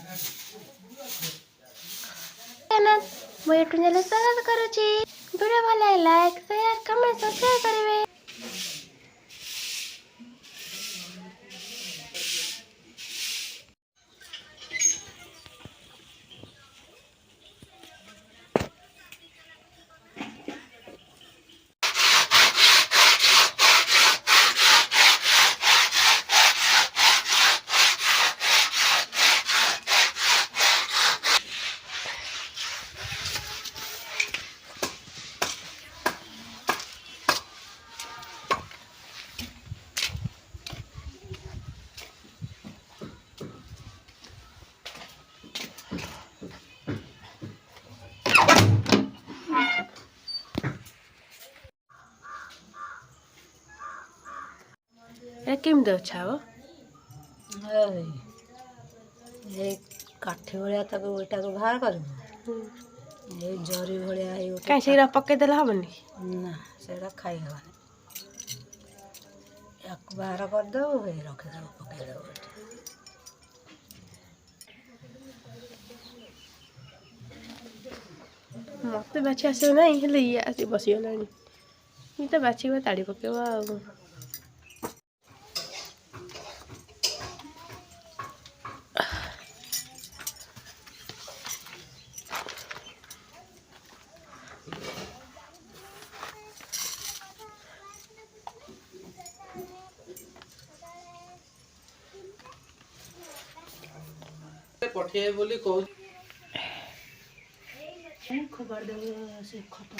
ମୁଁ YouTube channel ସ୍ୱାଗତ କରୁଛି। ଭିଡ଼ିଓ ଭଲ ଲାଗିଲେ ଲାଇକ୍ ସେୟାର କମେଣ୍ଟ ସବସ୍କ୍ରାଇବ୍ କରିବେ। କେମିତି ଅଛ ଆଉ ଏ କାଠି ଭଳିଆ ତାକୁ ଏଇଟାକୁ ବାହାର କରିବୁ ଏଇ ଜରି ଭଳିଆ ହେଇ କାହିଁ ସେଇଟା ପକେଇଦେଲେ ହବନି ନା ସେଇଟା ଖାଇ ହେବନି ୟାକୁ ବାହାର କରିଦେବୁ ହେଇ ରଖିଦେବୁ ପକେଇଦେବୁ ମତେ ବାଛି ଆସିବ ନାହିଁ ହେଲେ ଇଏ ଆସି ବସିଗଲାଣି ଇଏ ତ ବାଛିବ ତାଡ଼ି ପକେଇବ ଆଉ ପଠେଇବେ ବୋଲି କହୁଛି ଖବର ଦେବୁ ସେ ଖତ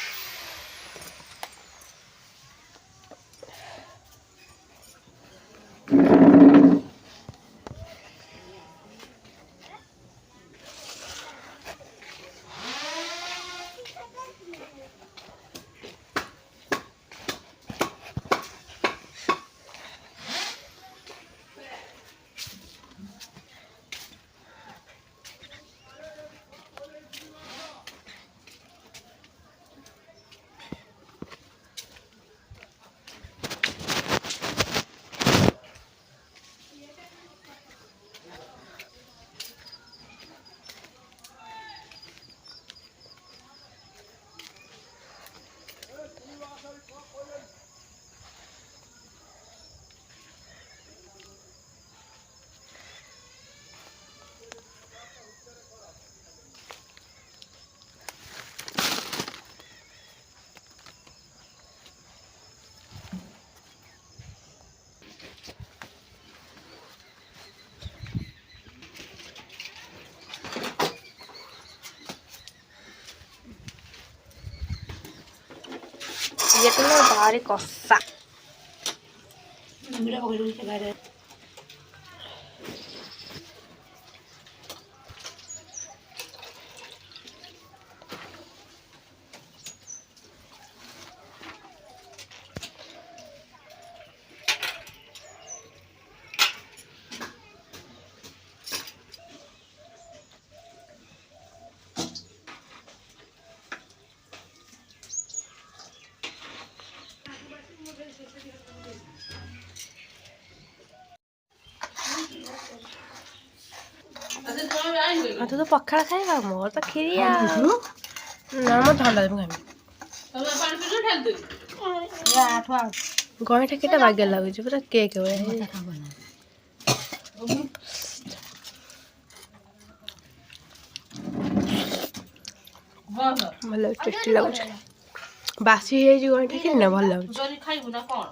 ये तो भारी कसा ତୁ ତ ପଖାଳ ଖାଇବା ମୋର ତ କ୍ଷୀରି ଆଉ ନା ମୋର ଥଣ୍ଡା ଦେବି ଖାଇବି ଗଇଁଠା କେଟା ବାଗିଆ ଲାଗୁଛି ପୁରା କେକ୍ ଭଳିଆ ଭଲ ଟେଷ୍ଟି ଲାଗୁଛି ବାସି ହେଇଯାଇଛି ଗଇଁଠା କ୍ଷୀରି ନା ଭଲ ଲାଗୁଛି ଖାଇବୁ ନା କଣ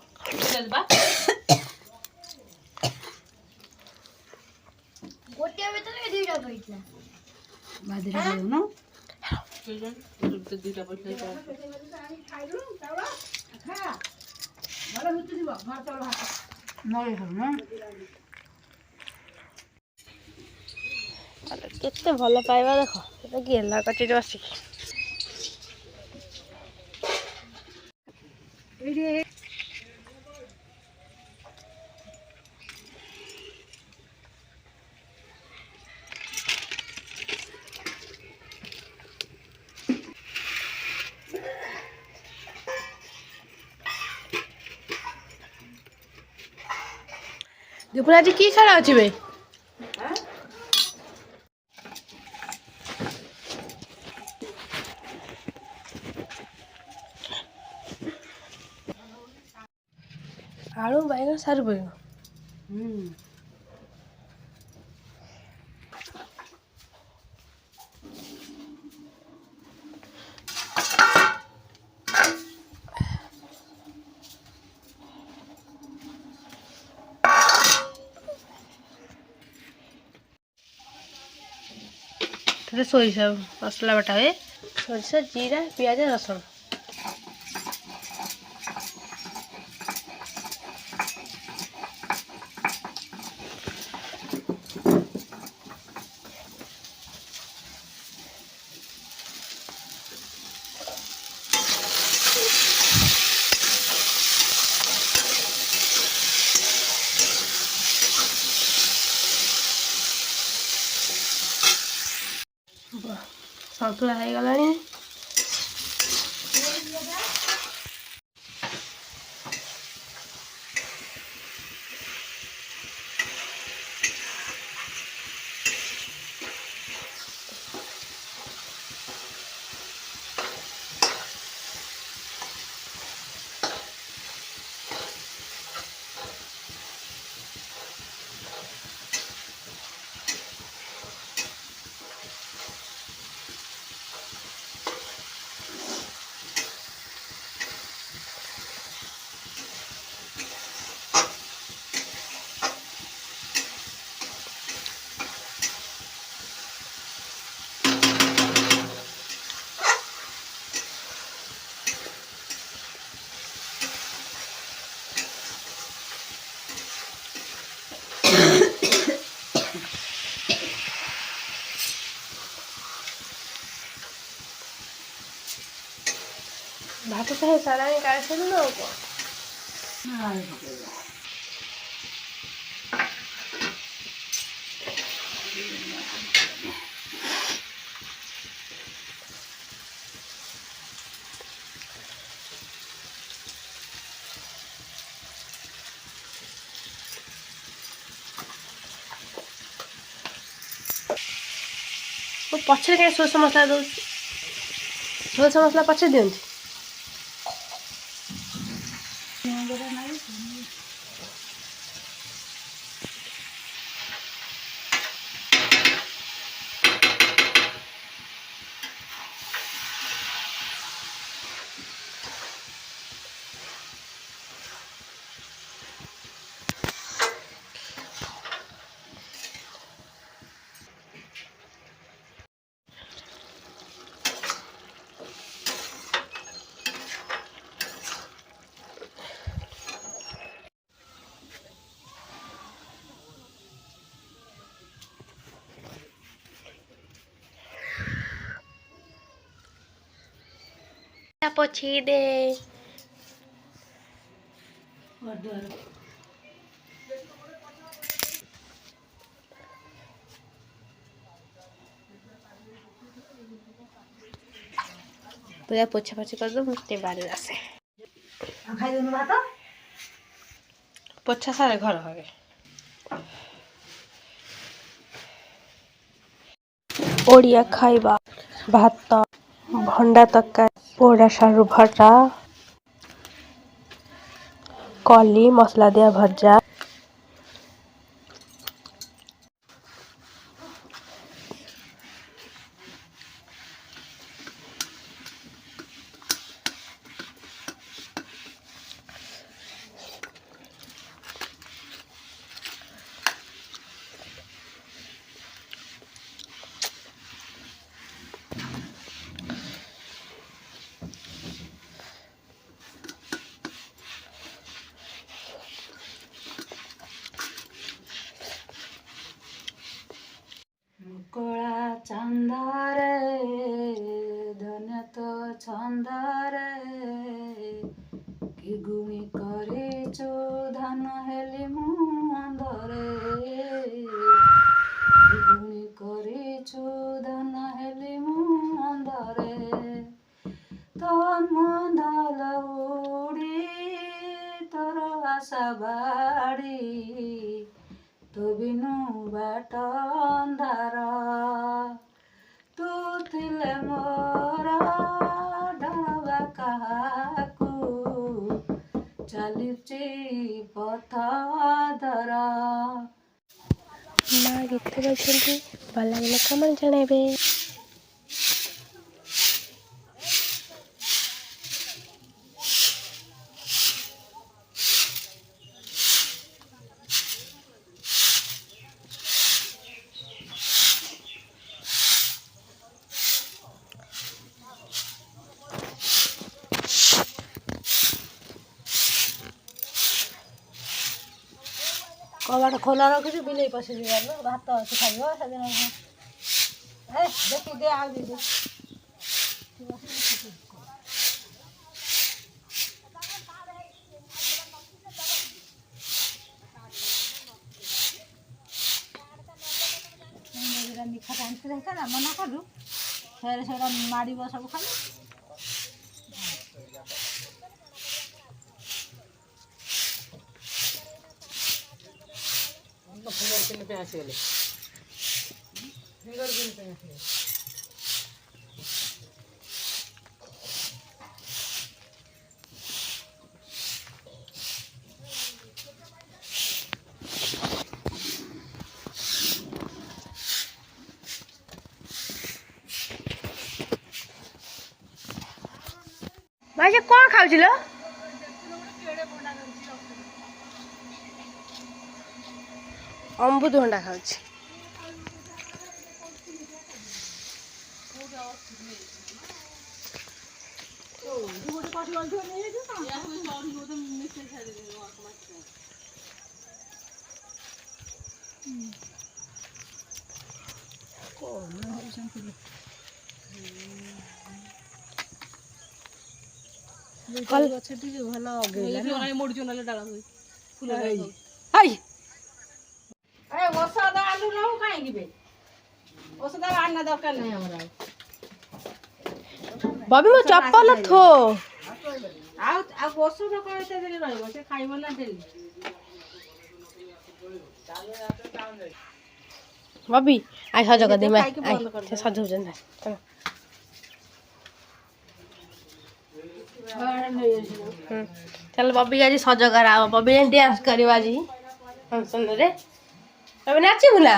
ଗୋଟିଏ ଭିତରେ ଦୁଇଟା ପଇଥିଲା ବାଦିରେ ଖାଇବୁନ ଦିଟା ପଇସା କେତେ ଭଲ ପାଇବା ଦେଖ ସେଟା ଗେଲା କଚିରେ ବସିକି ଦୀପୁର ଆଜି କି ଖେଳ ଅଛି ବେ आलू बैगन सारू बैगन सोरिष मसला बटा हुए सोरिष जीरा पियाज रसुण सतुला हो गलानी भात चाहे सारा काढ़ से ना पछरे कहीं सोरिष मसला दो सोरिष मसला पछरे दिखती पोछी दे पूरा पोछा पोछी कर दो मुझे बारे आसे पोछा सारे घर हो गए ओडिया खाइबा भात भंडा तरकारी पोड़ा सारू भटा कली मसला दिया भजा କଳା ଚାନ୍ଦାରେ ଧନ୍ୟ ତ ଛନ୍ଦାରେ କି ଗୁଣି କରିଛୁ ଧାନ ହେଲି ମୁଁ ଅନ୍ଧରେ କି ଗୁଣି କରିଛୁ ଧାନ ହେଲି ମୁଁ ଅନ୍ଧରେ ତୋ ମନ୍ଦାଲ ଉଡ଼ି ତୋର ଆଶା ବାଡ଼ି ତୁ ବିନୁ ବାଟ ଅନ୍ଧାର ତୁ ଥିଲେ ମୋର ଡରବା କାହାକୁ ଚାଲି କରୁଛି ପଥର। ମା ଗୀତ ଗାଇଛନ୍ତି, ଭଲ ଲାଗିଲେ କମେଣ୍ଟ ଜଣାଇବେ। କବାଟ ଖୋଲା ରଖିଛୁ, ବିଲେଇ ପଶିଯିବ। ଭାତ ଅଛି ଖାଇବ ସେଦିନ। ଦେଖି ଦେ ଆଉ ଦିଦି ମିଠା ଆଣିଥିଲେ ହେଇଥାନ୍ତା, ମନା କଲୁ ଫେରେ ସେଟା ମାଡ଼ିବ ସବୁ ଖାଲି। ଭାଇ ସେ କ'ଣ ଖାଉଛି ଲୋ? ଅମୃତଭଣ୍ଡା ଖାଉଛି। ଔଷଧ ଆଲୁ ରହୁ କାହିଁକି ବେ? ଔଷଧ ଆଣିବା ଦରକାର ନାହିଁ ଆମର। ବବି ମୋ ଚପଲ ଥୋ। ଆଉ ଔଷଧ କଣ ଏତେ ଦିନ ରହିବ? ସେ ଖାଇବ ନା ଡେଲି। ବବି ଆଇ ସଜ କରିଦେ। ସେ ସଜଉଛନ୍ତି। ଚାଲ ବବି ଆଜି ସଜ କରାହବ। ବବି ଡ୍ୟାନ୍ସ କରିବ ଆଜି ଫଙ୍କସନରେ। ବବି ନାଚିବୁ ନା?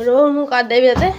ରୋ ମୁଁ କରିଦେବି ତତେ।